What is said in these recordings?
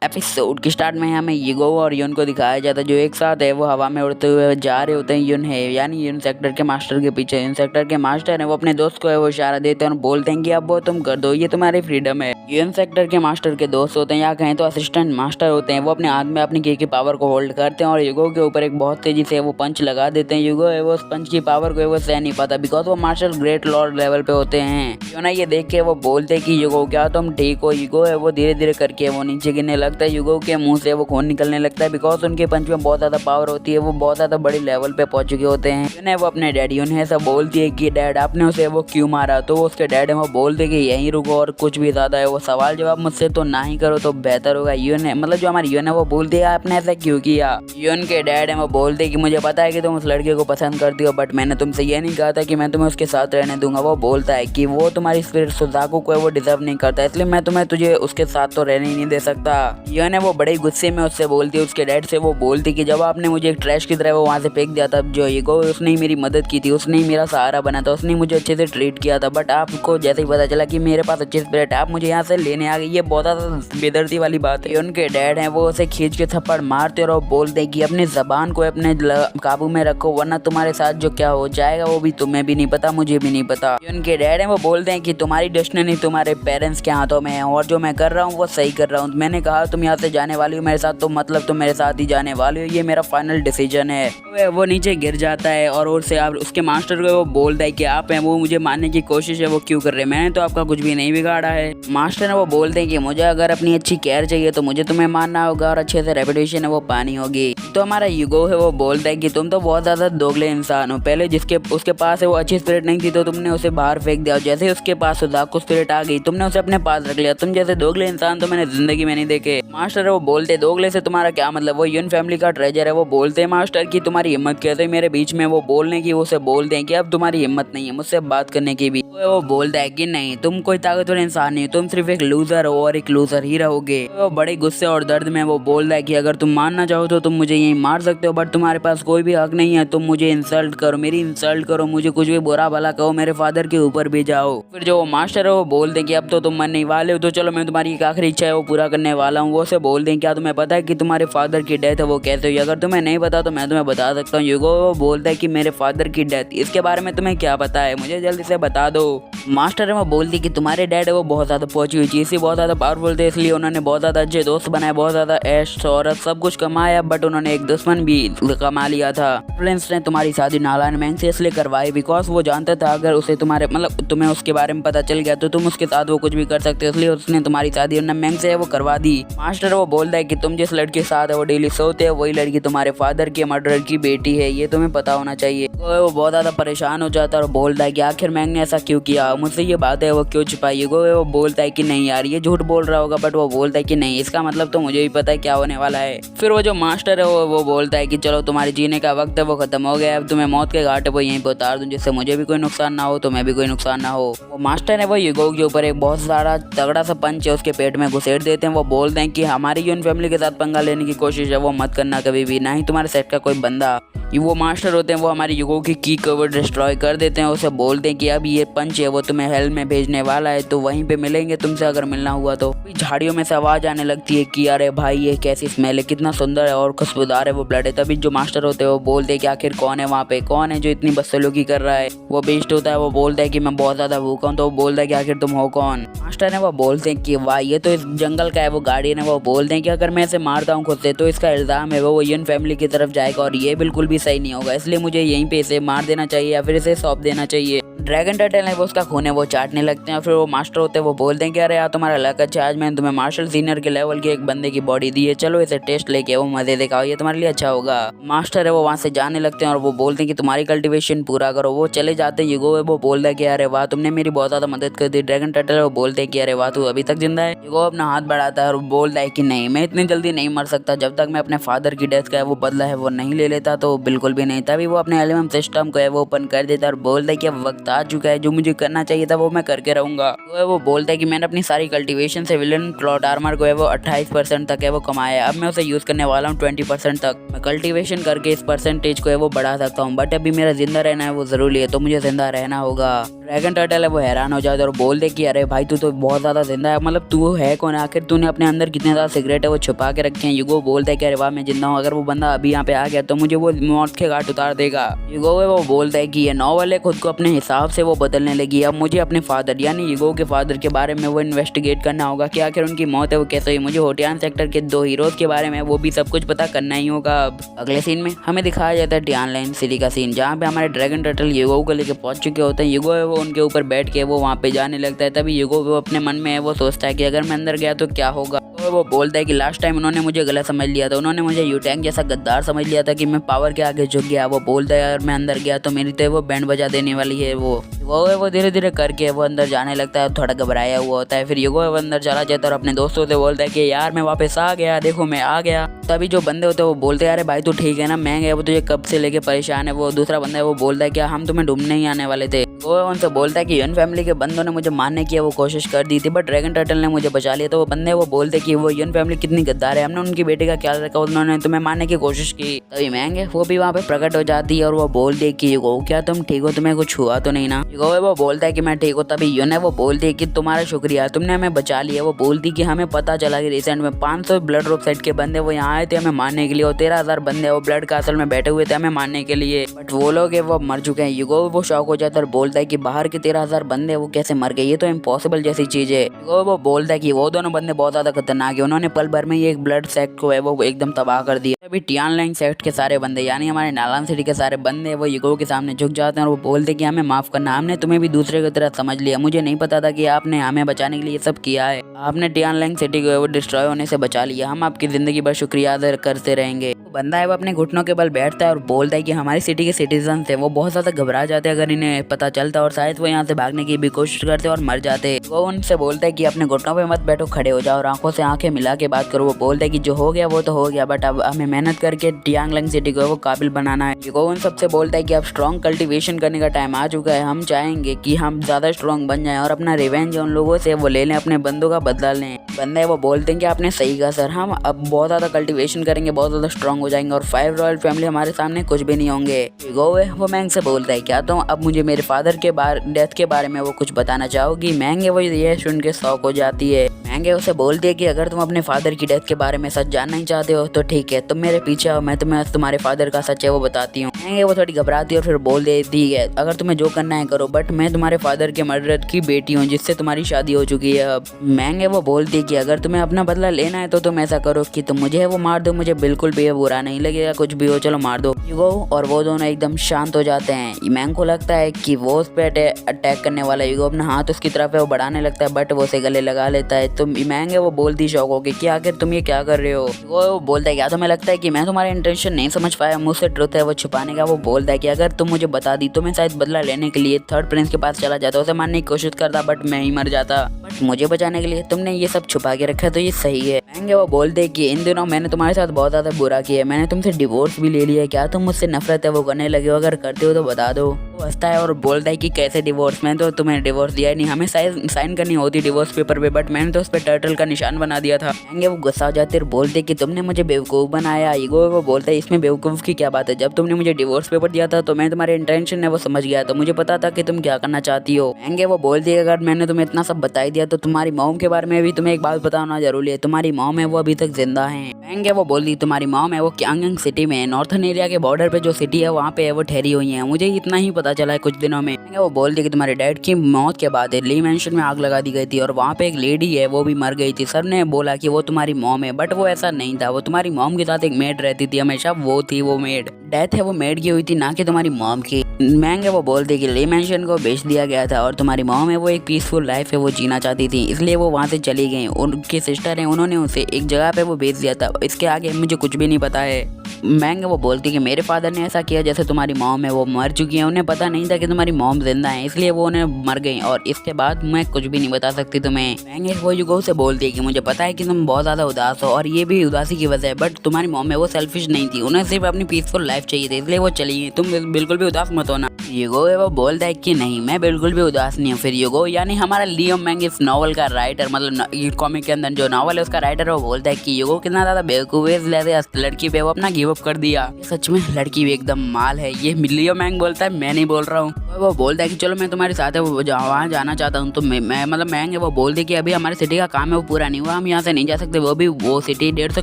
Episode के start में हमें ईगो और युन को दिखाया जाता है जो एक साथ है वो हवा में उड़ते हुए जा रहे होते हैं। युन है यानी युन सेक्टर के मास्टर के पीछे। युन सेक्टर के मास्टर है वो अपने दोस्त को है वो इशारा देते हैं और बोलते हैं कि अब वो तुम कर दो, ये तुम्हारी फ्रीडम है। युन सेक्टर के मास्टर के दोस्त होते हैं या कहें तो असिस्टेंट मास्टर होते हैं। वो अपने हाथ में अपनी की पावर को होल्ड करते हैं और ईगो के ऊपर एक बहुत तेजी से वो पंच लगा देते हैं। ईगो है वो उस पंच की पावर को वो सह नहीं पाता बिकॉज वो मार्शल ग्रेट लॉर्ड लेवल पे होते हैं। युन ये देख के वो बोलते हैं कि ईगो क्या तुम ठीक हो। ईगो है वो धीरे धीरे करके वो नीचे गिरने लगता है। ईगो के मुंह से वो खून निकलने लगता है बिकॉज उनके पंच में बहुत ज्यादा पावर होती है। वो बहुत ज्यादा बड़ी लेवल पे पहुंच चुके होते हैं। युन है वो अपने डैडी युन ऐसा बोलती है कि डैड आपने उसे वो क्यों मारा। तो उसके डैड है वो बोलते कि यहीं रुको और कुछ भी ज्यादा है वो सवाल जवाब मुझसे तो ना ही करो तो बेहतर होगा। युन है मतलब जो हमारी युन है वो बोलती है आपने ऐसा क्यों किया। युन के डैड है वो बोलते कि मुझे पता है कि तुम उस लड़के को पसंद करती हो बट मैंने तुमसे ये नहीं कहा था कि मैं तुम्हें उसके साथ रहने दूंगा। वो बोलता है कि वो तुम्हारी स्पिरिट सुजाकू को वो डिजर्व नहीं करता इसलिए मैं तुझे उसके साथ तो रहने ही नहीं दे सकता। युन है वो बड़े गुस्से में उससे बोलती है उसके डैड से वो बोलती कि जब आपने मुझे एक ट्रैश की तरह वो वहाँ से फेंक दिया था जो ईगो उसने ही मेरी मदद की थी, उसने ही मेरा सहारा बना था, उसने मुझे अच्छे से ट्रीट किया था बट आपको जैसे ही पता चला कि मेरे पास अच्छी स्पिरिट आप मुझे यहाँ से लेने आ गई, ये बहुत ज़्यादा बेदर्दी वाली बात है। उनके डैड हैं वो उसे खींच के थप्पड़ मारते और बोलते कि अपनी जबान को अपने काबू में रखो वरना तुम्हारे साथ जो क्या हो जाएगा वो भी तुम्हें भी नहीं पता मुझे भी नहीं पता। उनके डैड हैं वो बोलते हैं कि तुम्हारी डेस्टिनी तुम्हारे पेरेंट्स के हाथों में है और जो मैं कर रहा हूँ वो सही कर रहा हूँ। मैंने कहा तुम यहाँ से जाने वाली हो मेरे साथ तो मतलब तुम मेरे साथ ही जाने वाली हो, ये मेरा फाइनल डिसीजन है। वो नीचे गिर जाता है और उससे आप उसके मास्टर को वो बोलता है कि आप हैं वो मुझे मारने की कोशिश है वो क्यों कर रहे हैं, मैंने तो आपका कुछ भी नहीं बिगाड़ा है। मास्टर है वो बोलते हैं कि मुझे अगर अपनी अच्छी केयर चाहिए तो मुझे तुम्हें मारना होगा और अच्छे से रेपुटेशन है वो पानी होगी। तो हमारा ईगो है वो बोलता है कि तुम तो बहुत ज्यादा दोगले इंसान हो, पहले जिसके उसके पास है वो अच्छी स्पिरिट नहीं थी तो तुमने उसे बाहर फेंक दिया, जैसे ही उसके पास सुजाकू स्पिरिट आ गई तुमने उसे अपने पास रख लिया। तुम जैसे दोगले इंसान तो मैंने जिंदगी में नहीं देखे। मास्टर है वो बोलते दोगले से तुम्हारा क्या मतलब, वो युन फैमिली का ट्रेजर है। वो बोलते हैं मास्टर की तुम्हारी हिम्मत कैसे मेरे बीच में वो बोलने की, उसे बोलते हैं कि अब तुम्हारी हिम्मत नहीं है मुझसे बात करने की भी। वो बोलता है कि नहीं तुम कोई ताकतवर इंसान नहीं, तुम सिर्फ एक लूजर हो और एक लूजर ही रहोगे। वो बड़े गुस्से और दर्द में वो बोलता है कि अगर तुम मारना चाहो तो तुम मुझे यहीं मार सकते हो बट तुम्हारे पास कोई भी हक नहीं है, तुम मुझे इंसल्ट करो, मेरी इंसल्ट करो, मुझे कुछ भी बुरा भला कहो, मेरे फादर के ऊपर भी जाओ। फिर जो वो मास्टर है वो बोलते हैं कि अब तो तुम मरने वाले हो तो चलो मैं तुम्हारी एक आखिरी इच्छा है वो पूरा करने वाला हूँ। वो से बोलते हैं क्या तुम्हें पता है कि तुम्हारे फादर की डेथ है वो कैसे हुई, अगर तुम्हें नहीं पता तो मैं तुम्हें बता सकता हूँ। यूगो वो बोलता है कि मेरे फादर की डेथ इसके बारे में तुम्हें क्या पता है, मुझे जल्दी से बता दो। मास्टर है वो बोलती कि तुम्हारे डैड है वो बहुत ज्यादा पहुंची हुई चीज, बहुत ज्यादा पावरफुल थे इसलिए उन्होंने बहुत ज्यादा अच्छे दोस्त बनाए, बहुत ज्यादा ऐश शोहरत सब कुछ कमाया बट उन्होंने एक दुश्मन भी कमा लिया था। प्रिंस ने तुम्हारी शादी नालायन मैंग से इसलिए करवाई बिकॉज वो जानता था अगर उसे तुम्हारे मतलब तुम्हें उसके बारे में पता चल गया तो तुम उसके साथ वो कुछ भी कर सकते हो, इसलिए उसने तुम्हारी शादी मैंग से वो करवा दी। मास्टर वो बोलता है कि तुम जिस लड़के के साथ है वो डेली सोते हो वही लड़की तुम्हारे फादर के मर्डर की बेटी है, ये तुम्हें पता होना चाहिए। वो बहुत ज्यादा परेशान हो जाता है और बोलता है कि आखिर मैंग ने ऐसा क्यों किया, मुझसे ये बात है वो क्यों छुपाई। वो बोलता है कि नहीं यार ये झूठ बोल रहा होगा बट वो बोलता है कि नहीं इसका मतलब तो मुझे भी पता है क्या होने वाला है। फिर वो जो मास्टर है वो बोलता है कि चलो तुम्हारे जीने का वक्त है वो खत्म हो गया, अब तुम्हें मौत के घाट पर यहीं पर उतार दूं जिससे मुझे भी कोई नुकसान ना हो तुम्हें भी कोई नुकसान ना हो। वो मास्टर है वो यूगो के ऊपर एक बहुत सारा तगड़ा सा पंच है उसके पेट में घुसेड़ देते हैं। वो बोलते हैं कि हमारी यून फैमिली के साथ पंगा लेने की कोशिश है वो मत करना कभी भी, ना ही तुम्हारे सेट का कोई बंदा। वो मास्टर होते हैं वो हमारी युगो की कवर डिस्ट्रॉय कर देते हैं। उसे बोलते हैं कि अब ये पंच है वो तुम्हें हेल में भेजने वाला है तो वहीं पे मिलेंगे तुमसे अगर मिलना हुआ तो। झाड़ियों में से आवाज आने लगती है कि अरे भाई ये कैसी स्मेल है, कितना सुंदर है और खुशबूदार है वो ब्लड है। तभी जो मास्टर होते हैं वो बोलते हैं कि आखिर कौन है वहाँ पे, कौन है जो इतनी बदसलूकी कर रहा है। वो बेस्ट होता है वो बोलता है कि मैं बहुत ज्यादा भूखा हूँ, तो वो बोलता है कि आखिर तुम हो कौन। मास्टर है वो बोलते हैं कि वाह ये तो इस जंगल का है वो गार्डियन है। वो बोलते हैं कि अगर मैं इसे मारता हूँ खुद से तो इसका इल्जाम है वो यून फैमिली की तरफ जाएगा और ये बिल्कुल भी सही नहीं होगा, इसलिए मुझे यहीं पे इसे मार देना चाहिए या फिर इसे सौंप देना चाहिए। ड्रैगन टर्टल है वो उसका खून है वो चाटने लगते हैं। फिर वो मास्टर होते हैं वो बोलते हैं कि अरे यार तुम्हारा लक अच्छा, आज मैंने तुम्हें मार्शल सीनियर के लेवल के एक बंदे की बॉडी दी है, चलो इसे टेस्ट लेके वो मजे दिखाओ, ये तुम्हारे लिए अच्छा होगा। मास्टर है वो वहाँ से जाने लगते हैं और वो बोलते हैं कि तुम्हारी कल्टीवेशन पूरा करो। वो चले जाते हैं। यूगो है वो बोलता है कि अरे वाह तुमने मेरी बहुत ज्यादा मदद कर दी। ड्रैगन टर्टल है वो बोलते हैं कि अरे वाह तू अभी तक जिंदा है। यूगो अपना हाथ बढ़ाता है और बोलता है कि नहीं मैं इतनी जल्दी नहीं मर सकता, जब तक मैं अपने फादर की डेथ का वो बदला है वो नहीं ले लेता तो बिल्कुल भी नहीं। तभी वो अपने एलिमेंट सिस्टम को है वो ओपन कर देता है और बोलता है कि अब वक्त आ आ चुका है, जो मुझे करना चाहिए था वो मैं करके रहूंगा। वो बोलता है कि मैंने अपनी सारी कल्टीवेशन से विलन प्लॉट आर्मर को है वो 28% तक है वो कमाया है। अब मैं उसे यूज करने वाला हूँ 20% तक। मैं कल्टीवेशन करके इस परसेंटेज को है वो बढ़ा सकता हूँ, बट अभी मेरा जिंदा रहना है वो जरूरी है, तो मुझे जिंदा रहना होगा। ड्रैगन टर्टल है वो हैरान हो जाता है और बोल दे कि अरे भाई तू तो बहुत ज्यादा जिंदा है, मतलब तू है कौन, आखिर तूने अपने अंदर कितने ज्यादा सिगरेट है वो छुपा के रखे हैं। युगो बोलता है कि अरे वाह मैं जिंदा हूँ, अगर वो बंदा अभी यहाँ पे आ गया तो मुझे वो मौत के घाट उतार देगा। युगो है वो बोलता है कि ये नॉवल है खुद को अपने हिसाब से वो बदलने लगी। अब मुझे अपने फादर यानी युगो के फादर के बारे में वो इन्वेस्टिगेट करना होगा कि आखिर उनकी मौत है वो कैसे हुई। मुझे होटियान सेक्टर के 2 हीरोज के बारे में वो भी सब कुछ पता करना ही होगा। अब अगले सीन में हमें दिखाया जाता है टियानलाइन सिटी का सीन, जहाँ पे हमारे ड्रैगन टर्टल युगो को लेके पहुंच चुके होते हैं। युगो है वो उनके ऊपर बैठ के वो वहाँ पे जाने लगता है। तभी युगो वो अपने मन में है वो सोचता है कि अगर मैं अंदर गया तो क्या होगा। तो वो बोलता है कि लास्ट टाइम उन्होंने मुझे गलत समझ लिया था, उन्होंने मुझे यूटैंग जैसा गद्दार समझ लिया था कि मैं पावर के आगे झुक गया। वो बोलता है यार मैं अंदर गया तो मेरी तो वो बैंड बजा देने वाली है। वो है वो धीरे धीरे करके वो अंदर जाने लगता है, थोड़ा घबराया हुआ होता है। फिर युगो वो अंदर चला जाता है और अपने दोस्तों से बोलता है कि यार मैं वापस आ गया, देखो मैं आ गया। तभी जो बंदे होते हैं वो बोलते हैं अरे भाई तू ठीक है ना, मैं गया वो तुझे कब से लेके परेशान है। वो दूसरा बंदा है वो बोलता है क्या हम तुम्हें ढूंढने ही आने वाले थे। वो उनसे बोलता है कि यून फैमिली के बंदों ने मुझे मारने की वो कोशिश कर दी थी, बट ड्रैगन टर्टल ने मुझे बचा लिया। तो वो बंदे वो बोलते कि वो यून फैमिली कितनी गद्दार है, हमने उनकी बेटे का ख्याल रखा, उन्होंने तुम्हें मारने की कोशिश की। तभी मैंग है वो भी वहाँ पे प्रकट हो जाती है और वो बोलती है कि युगो क्या तुम ठीक हो, तुम्हें कुछ हुआ तो नहीं ना। युगो वो बोलता है कि मैं ठीक हूँ। तभी यून है वो बोलती है कि तुम्हारा शुक्रिया, तुमने हमें बचा लिया। वो बोलती कि हमें पता चला कि रिसेंट में 500 ब्लड रोप सेट के बंदे वो यहाँ आए थे हमें मारने के लिए, और 13,000 बंदे वो ब्लड कासल में बैठे हुए थे हमें मारने के लिए, बट वो लोग वो मर चुके हैं। युगो वो शॉक हो जाता है और बोलता है कि बाहर के 13,000 बंदे वो कैसे मर गए, ये तो इम्पॉसिबल जैसी चीज है। वो बोलता है कि वो दोनों बंदे बहुत ज्यादा खतरनाक है, उन्होंने पल भर में ही एक ब्लड सेक्ट को है वो एकदम तबाह कर दिया। अभी टियानलाइन सेक्ट के सारे बंदे यानी हमारे नालान सिटी के सारे बंदे वो युगो के सामने झुक जाते हैं और वो बोलते कि हमें माफ करना, हमने तुम्हें भी दूसरे की तरह समझ लिया, मुझे नहीं पता था कि आपने हमें बचाने के लिए सब किया है, आपने टियानलाइन सिटी को वो डिस्ट्रॉय होने से बचा लिया, हम आपकी जिंदगी भर शुक्रिया अदा करते रहेंगे। बंदा है वो अपने घुटनों के बल बैठता है और बोलता है कि हमारी सिटी के सिटीजन थे वो बहुत ज्यादा घबरा जाते हैं अगर इन्हें पता चलता, और शायद वो यहाँ से भागने की भी कोशिश करते और मर जाते। वो उनसे बोलता है कि अपने घुटनों पे मत बैठो, खड़े हो जाओ और आंखों से आंखें मिला के बात करो। वो बोलता है कि जो हो गया वो तो हो गया, बट अब हमें मेहनत करके टियानलाइन सिटी को वो काबिल बनाना है। वो उन सबसे बोलता है कि अब स्ट्रॉन्ग कल्टीवेशन करने का टाइम आ चुका है, हम चाहेंगे कि हम ज्यादा स्ट्रॉन्ग बन जाएं और अपना रिवेंज उन लोगों से वो ले लें, अपने बंदों का बदला लें। बंदे वो बोलते हैं कि आपने सही कहा सर, हम अब बहुत ज्यादा कल्टीवेशन करेंगे, बहुत ज्यादा स्ट्रॉन्ग हो जाएंगे और 5 रॉयल फैमिली हमारे सामने कुछ भी नहीं होंगे। वो मैंग से बोलता है क्या तुम अब मुझे मेरे फादर के डेथ के बारे में वो कुछ बताना चाहोगी। मैंग वो ये सुन के शॉक हो जाती है। मैंग उसे बोलती है कि अगर तुम अपने फादर की डेथ के बारे में सच जानना ही चाहते हो तो ठीक है, तुम मेरे पीछे आओ, मैं तुम्हें तुम्हारे फादर का सच है वो बताती हूँ। मैंग वो थोड़ी घबराती है और फिर बोल देती है अगर तुम्हें जो करना है करो, बट मैं तुम्हारे फादर के मर्डर की बेटी हूँ जिससे तुम्हारी शादी हो चुकी है। अब मैंग वो बोलती है कि अगर तुम्हें अपना बदला लेना है तो तुम ऐसा करो कि तुम मुझे वो मार दो, मुझे बिल्कुल भी बुरा नहीं लगेगा, कुछ भी हो चलो मार दो। युगो और वो दोनों एकदम शांत हो जाते हैं। मैंग को लगता है कि वो उस पे अटैक करने वाला है। युगो अपना हाथ उसकी तरफ है वो बढ़ाने लगता है, बट वो उसे गले लगा लेता है। तो मैंग वो बोलती शौक होगी कि आखिर तुम ये क्या कर रहे हो। वो बोलता है क्या तुम्हें लगता है कि मैं तुम्हारे इंटेंशन नहीं समझ पाया, मुझसे ट्रुथ है वो छुपाने का। वो बोलता है कि अगर तुम मुझे बता दी तो मैं शायद बदला लेने के लिए थर्ड प्रिंस के पास चला जाता, उसे मारने की कोशिश करता, बट मैं ही मर जाता, बट मुझे बचाने के लिए तुमने ये सब छुपा के रखा है तो ये सही है। मैंग वो बोलते कि इन दिनों मैंने तुम्हारे साथ बहुत ज्यादा बुरा किया है, मैंने तुमसे डिवोर्स भी ले लिया है, क्या तुम मुझसे नफरत है वो करने लगे हो, अगर करते हो तो बता दो। वो हंसता है और बोलता है कि कैसे डिवोर्स, मैं तो तुम्हें डिवोर्स दिया ही नहीं, हमें साइन करनी होती डिवोर्स पेपर पे, बट मैंने तो उस पर टर्टल का निशान बना दिया था। मैंग वो गुस्सा हो जाते और बोलते कि तुमने मुझे बेवकूफ़ बनाया। ईगो वो बोलता है इसमें बेवकूफ़ की क्या बात है, जब तुमने मुझे डिवोर्स पेपर दिया था तो मैं तुम्हारे इंटेंशन है वो समझ गया, तो मुझे पता था कि तुम क्या करना चाहती हो। मैंग वो बोलती है अगर मैंने तुम्हें इतना सब बता दिया तो तुम्हारी मॉम के बारे में भी तुम्हें एक बात बताना जरूरी है, तुम्हारी मॉम है वो अभी तक जिंदा है। मैंग वो बोलती तुम्हारी मॉम है वो क्यांगयांग सिटी में नॉर्थन एरिया के बॉर्डर पे जो सिटी है वहाँ पे वो ठहरी हुई है, मुझे इतना ही पता चला है कुछ दिनों में। वो बोलती कि तुम्हारे डैड की मौत के बाद ली मैंशन में आग लगा दी गई थी और वहाँ पे एक लेडी है वो भी मर गई थी, सब ने बोला कि वो तुम्हारी मॉम है, बट वो ऐसा नहीं था, वो तुम्हारी मॉम के साथ एक मेड रहती थी हमेशा, वो थी वो मेड, डेथ है वो मेड की हुई थी ना कि तुम्हारी मॉम की। मैंग वो बोलती कि ली मैंशन को बेच दिया गया था और तुम्हारी मॉम है वो एक पीसफुल लाइफ है वो जीना चाहती थी, इसलिए वो वहाँ से चली गई, उनकी सिस्टर है उन्होंने उसे एक जगह पे वो बेच दिया था, इसके आगे मुझे कुछ भी नहीं पता है। मैंग वो बोलती है कि मेरे फादर ने ऐसा किया, जैसे तुम्हारी मॉम है वो मर चुकी है, उन्हें पता नहीं था कि तुम्हारी मॉम जिंदा है, इसलिए वो उन्हें मर गई और इसके बाद मैं कुछ भी नहीं बता सकती तुम्हें। मैंग वो युगो से बोलती है कि मुझे पता है कि तुम बहुत ज्यादा उदास हो और ये भी उदासी की वजह है, बट तुम्हारी मॉम है वो सेल्फिश नहीं थी, उन्हें सिर्फ अपनी पीसफुल लाइफ चाहिए थी, इसलिए वो चली गई, तुम बिल्कुल भी उदास मत होना। युगो है वो बोलता है कि नहीं मैं बिल्कुल भी उदास नहीं हूँ। फिर युगो यानी हमारा लियो मैंग इस नॉवल का राइटर, मतलब कॉमिक के अंदर जो नॉवल है उसका राइटर, वो बोलता है कि युगो कितना ज्यादा बेवकूफ है, लड़की पे वो अपना गिव अप कर दिया, सच में लड़की भी एकदम माल है। ये लियो मैंग बोलता है, मैं नहीं बोल रहा हूँ। वो बोलता है कि चलो मैं तुम्हारे साथ है वो वहाँ जाना चाहता हूँ, तो मैं मतलब मैंग है वो बोलती कि अभी हमारे सिटी का काम है वो पूरा नहीं हुआ, हम यहाँ से नहीं जा सकते, वो सिटी 150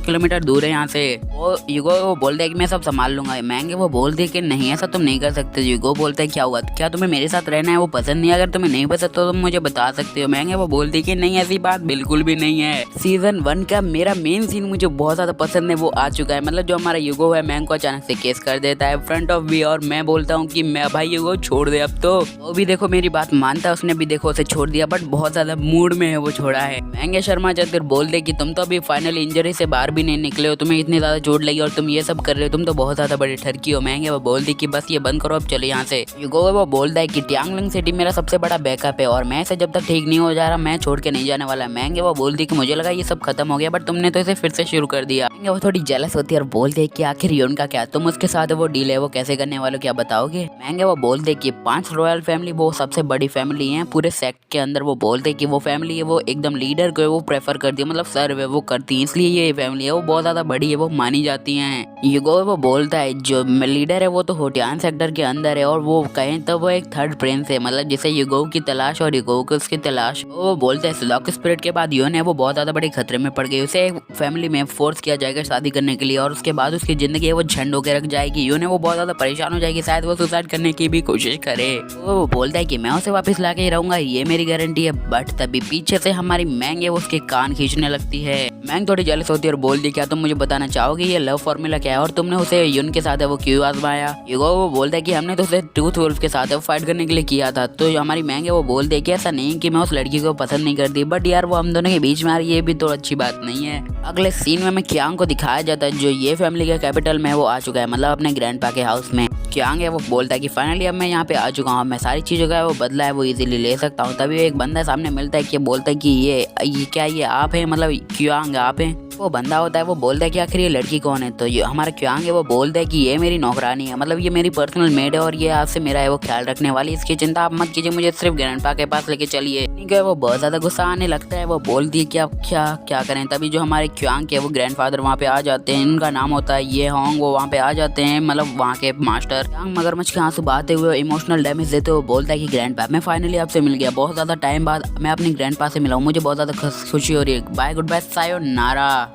किलोमीटर दूर है यहाँ से। वो युगो वो बोलता है कि मैं सब संभाल लूंगा। मैंग वो बोलती है कि नहीं ऐसा तुम नहीं कर सकते। युगो बोलता है क्या हुआ, क्या तुम्हें मेरे साथ रहना है वो पसंद नहीं, अगर तुम्हें नहीं पसंद तो तुम मुझे बता सकते हो। मैंग वो बोलती है कि नहीं ऐसी बात बिल्कुल भी नहीं है। सीजन 1 का मेरा मेन सीन मुझे बहुत ज्यादा पसंद है, वो आ चुका है, मतलब जो हमारा युगो है मैंग को अचानक से केस कर देता है फ्रंट ऑफ वी, और मैं बोलता हूँ कि मैं भाई युगो छोड़ दे अब तो। वो भी देखो मेरी बात मानता है, उसने भी देखो उसे छोड़ दिया, बट बहुत ज्यादा मूड में है वो छोड़ा है। मैंग शर्मा जाकर बोल दे कि तुम तो अभी फाइनल इंजरी से बाहर भी नहीं निकले हो, तुम्हें इतनी ज्यादा चोट लगी और तुम ये सब कर रहे हो, तुम तो बहुत ज्यादा बड़े ठरकी हो। मैंग वो बोल दी कि बस ये बंद करो अब चले यहाँ से। युगो वो बोलता है कि ट्यांगलिंग सिटी मेरा सबसे बड़ा बैकअप है और मैं इसे जब तक ठीक नहीं हो जा रहा मैं छोड़ के नहीं जाने वाला। मैंग वो बोलती कि मुझे लगा ये सब खत्म हो गया, बट तुमने तो इसे फिर से शुरू कर दिया। वो थोड़ी जेलस होती है और बोलते कि आखिर यून का क्या, तुम उसके साथ वो डील है वो कैसे करने वाले क्या बताओगे। मैंग वो बोलते कि 5 रॉयल फैमिली वो सबसे बड़ी फैमिली है पूरे सेक्ट के अंदर। वो बोलते कि वो फैमिली है वो एकदम लीडर को वो प्रेफर करती है, मतलब सर्व है वो करती है, इसलिए ये फैमिली है वो बहुत ज्यादा बड़ी है, वो मानी जाती है। युगो वो बोलता है जो लीडर है वो तो होटियान सेक्टर के अंदर है, और वो कहें तो वो एक थर्ड प्रिंस है, मतलब जिसे युगो की तलाश और युगो की उसकी तलाश। वो बोलते हैं स्लॉक स्पिरिट के बाद यून है वो बहुत ज्यादा बड़े खतरे में पड़ गई, उसे फैमिली में फोर्स किया जाएगा शादी करने के लिए, और उसके बाद उसकी जिंदगी है वो झंड होकर रख जाएगी। यून है वो बहुत ज्यादा परेशान हो जाएगी, शायद वो सुसाइड करने की भी कोशिश करे। वो बोलता है कि मैं उसे वापस लाके ही रहूंगा, ये मेरी गारंटी है। बट तभी पीछे से हमारी मैंग है वो उसके कान खींचने लगती है। मैंग थोड़ी जेलस होती है और बोलती क्या तुम मुझे बताना चाहोगे ये लव फॉर्मूला क्या है, और तुमने उसे यून के साथ है वो क्यों आजमाया। युगो वो बोलता है कि हमने तो उसे टूथ वुल्फ के साथ है वो फाइट करने के लिए किया था। तो हमारी मैंग है वो बोलते है कि ऐसा नहीं कि मैं उस लड़की को पसंद नहीं करती, बट यार वो हम दोनों के बीच में आ रही है, ये भी तो अच्छी बात नहीं है। अगले सीन में क्यांग को दिखाया जाता है जो ये फैमिली के कैपिटल में वो आ चुका है, मतलब अपने ग्रैंडपा के हाउस में। क्यांग है वो बोलता है कि फाइनली अब मैं यहाँ पे आ चुका हूँ, मैं सारी चीज़ों का वो बदला है वो इजीली ले सकता हूँ। तभी एक बंदा सामने मिलता है कि बोलता है कि ये क्या ये आप हैं, मतलब क्यांग आप हैं। वो बंदा होता है वो बोलता है कि आखिर ये लड़की कौन है। तो ये हमारा क्यांग है वो बोलता है कि ये मेरी नौकरानी है, मतलब ये मेरी पर्सनल मेड है और ये आपसे मेरा है वो ख्याल रखने वाली, इसकी चिंता आप मत कीजिए, मुझे सिर्फ ग्रैंडपा के पास लेके चलिए। ठीक है वो बहुत ज्यादा गुस्सा आने लगता है, वो बोलती है कि आप क्या करें। तभी जो हमारे क्यांग के वो ग्रैंडफादर वहाँ पे आ जाते हैं, इनका नाम होता है ये होंग, वो वहाँ पे आ जाते हैं, मतलब वहाँ के मास्टर। क्यांग मगरमच्छ के आंसू बहाते हुए इमोशनल डैमेज देते हुए बोलता है कि ग्रैंडपा मैं फाइनली आपसे मिल गया, बहुत ज्यादा टाइम बाद मैं अपनी ग्रैंडपा से मिला हूँ, मुझे बहुत ज्यादा खुशी हो रही है, बाय गुड बाय सायोनारा।